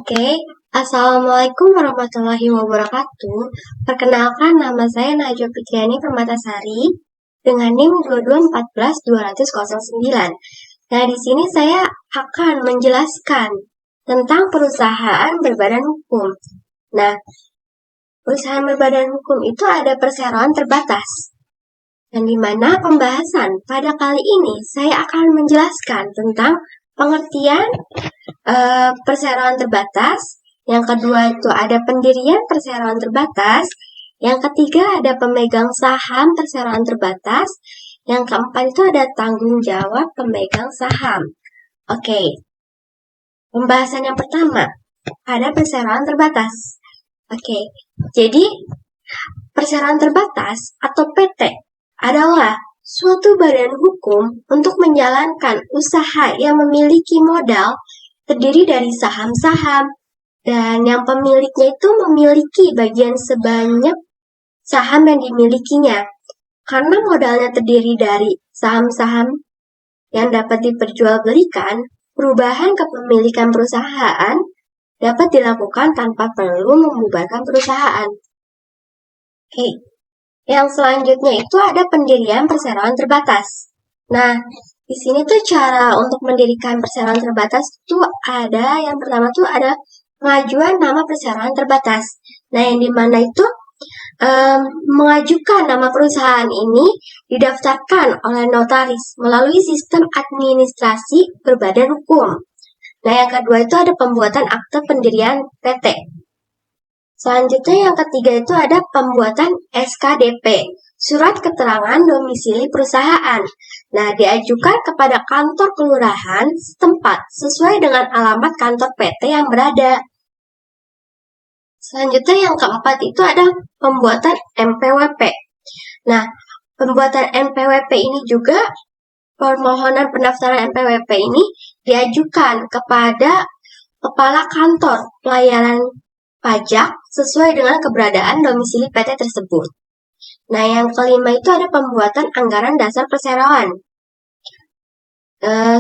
Oke, Assalamualaikum warahmatullahi wabarakatuh. Perkenalkan, nama saya Najwa Fitriani Permatasari dengan NIM 2214209. Nah, di sini saya akan menjelaskan tentang perusahaan berbadan hukum. Nah, perusahaan berbadan hukum itu ada perseroan terbatas. Dan di mana pembahasan pada kali ini saya akan menjelaskan tentang pengertian perseroan terbatas. Yang kedua itu ada pendirian perseroan terbatas. Yang ketiga ada pemegang saham perseroan terbatas. Yang keempat itu ada tanggung jawab pemegang saham. Oke, pembahasan yang pertama ada perseroan terbatas. Oke, jadi perseroan terbatas atau PT adalah suatu badan hukum untuk menjalankan usaha yang memiliki modal terdiri dari saham-saham, dan yang pemiliknya itu memiliki bagian sebanyak saham yang dimilikinya. Karena modalnya terdiri dari saham-saham yang dapat diperjualbelikan, perubahan kepemilikan perusahaan dapat dilakukan tanpa perlu membubarkan perusahaan. Oke, yang selanjutnya itu ada pendirian perseroan terbatas. Nah, di sini tuh cara untuk mendirikan perseroan terbatas itu ada, yang pertama tuh ada pengajuan nama perseroan terbatas. Nah, yang dimana itu mengajukan nama perusahaan ini didaftarkan oleh notaris melalui sistem administrasi berbadan hukum. Nah, yang kedua itu ada pembuatan akte pendirian PT. Selanjutnya yang ketiga itu ada pembuatan SKDP, surat keterangan domisili perusahaan. Nah, diajukan kepada kantor kelurahan setempat sesuai dengan alamat kantor PT yang berada. Selanjutnya yang keempat itu ada pembuatan MPWP. Nah, pembuatan MPWP ini juga, permohonan pendaftaran MPWP ini diajukan kepada kepala kantor pelayanan pajak sesuai dengan keberadaan domisili PT tersebut. Nah, yang kelima itu ada pembuatan anggaran dasar perseroan.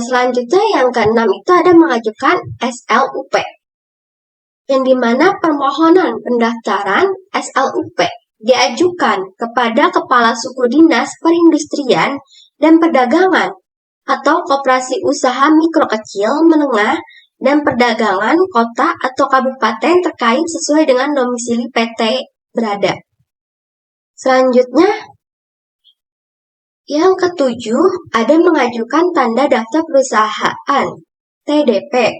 Selanjutnya yang keenam itu ada mengajukan SLUP, yang dimana permohonan pendaftaran SLUP diajukan kepada Kepala Suku Dinas Perindustrian dan Perdagangan atau Koperasi Usaha Mikro Kecil Menengah dan Perdagangan kota atau kabupaten terkait sesuai dengan domisili PT berada. Selanjutnya, yang ketujuh ada mengajukan tanda daftar perusahaan TDP.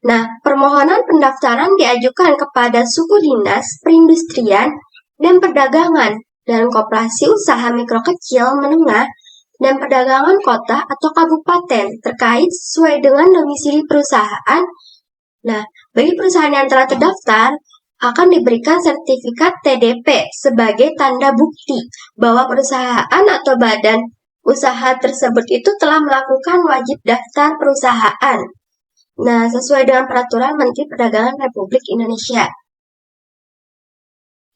Nah, permohonan pendaftaran diajukan kepada Suku Dinas Perindustrian dan Perdagangan dan Koperasi Usaha Mikro Kecil Menengah dan Perdagangan kota atau kabupaten terkait sesuai dengan domisili perusahaan. Nah, bagi perusahaan yang telah terdaftar akan diberikan sertifikat TDP sebagai tanda bukti bahwa perusahaan atau badan usaha tersebut itu telah melakukan wajib daftar perusahaan. Nah, sesuai dengan peraturan Menteri Perdagangan Republik Indonesia.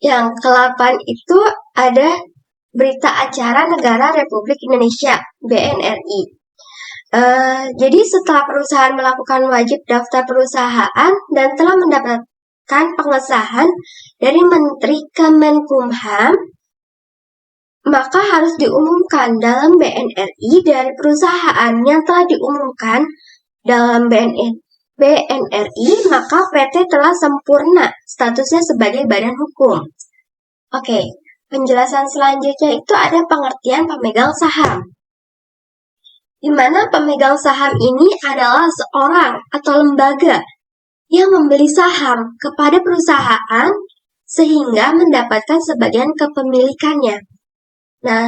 Yang ke-8 itu ada Berita Acara Negara Republik Indonesia, BNRI. Jadi setelah perusahaan melakukan wajib daftar perusahaan dan telah mendapatkan pengesahan dari Menteri Kemenkumham, maka harus diumumkan dalam BNRI dari perusahaan yang telah diumumkan dalam BNRI, maka PT telah sempurna statusnya sebagai badan hukum. Oke, penjelasan selanjutnya itu ada pengertian pemegang saham. Di mana pemegang saham ini adalah seorang atau lembaga yang membeli saham kepada perusahaan sehingga mendapatkan sebagian kepemilikannya. Nah,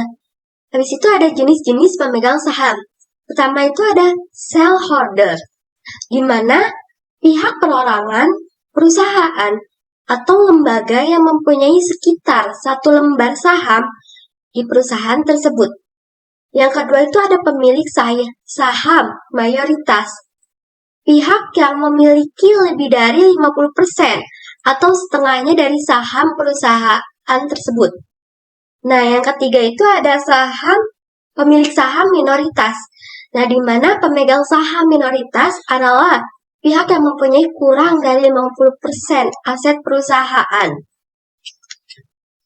habis itu ada jenis-jenis pemegang saham. Pertama itu ada shareholder, di mana pihak perorangan, perusahaan, atau lembaga yang mempunyai sekitar 1 lembar saham di perusahaan tersebut. Yang kedua itu ada pemilik saham mayoritas, pihak yang memiliki lebih dari 50% atau setengahnya dari saham perusahaan tersebut. Nah, yang ketiga itu ada pemilik saham minoritas. Nah, di mana pemegang saham minoritas adalah pihak yang mempunyai kurang dari 50% aset perusahaan.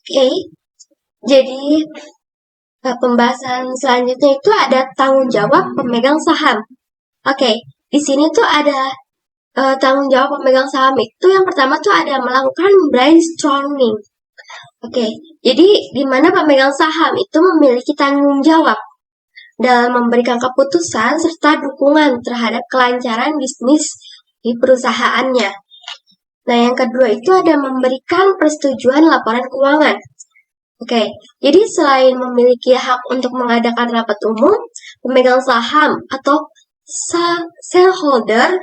Oke, jadi pembahasan selanjutnya itu ada tanggung jawab pemegang saham. Oke, di sini tuh ada tanggung jawab pemegang saham itu yang pertama tuh ada melakukan brainstorming. Oke, jadi di mana pemegang saham itu memiliki tanggung jawab dalam memberikan keputusan serta dukungan terhadap kelancaran bisnis di perusahaannya. Nah, yang kedua itu ada memberikan persetujuan laporan keuangan. Oke, jadi selain memiliki hak untuk mengadakan rapat umum, pemegang saham atau shareholder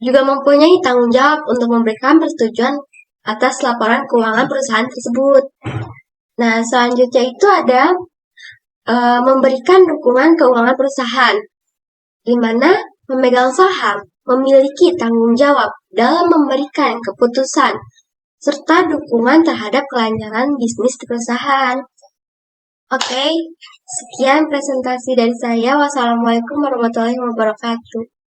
juga mempunyai tanggung jawab untuk memberikan persetujuan atas laporan keuangan perusahaan tersebut. Nah, selanjutnya itu ada memberikan dukungan keuangan perusahaan, di mana pemegang saham memiliki tanggung jawab dalam memberikan keputusan serta dukungan terhadap kelancaran bisnis perusahaan. Oke, sekian presentasi dari saya. Wassalamualaikum warahmatullahi wabarakatuh.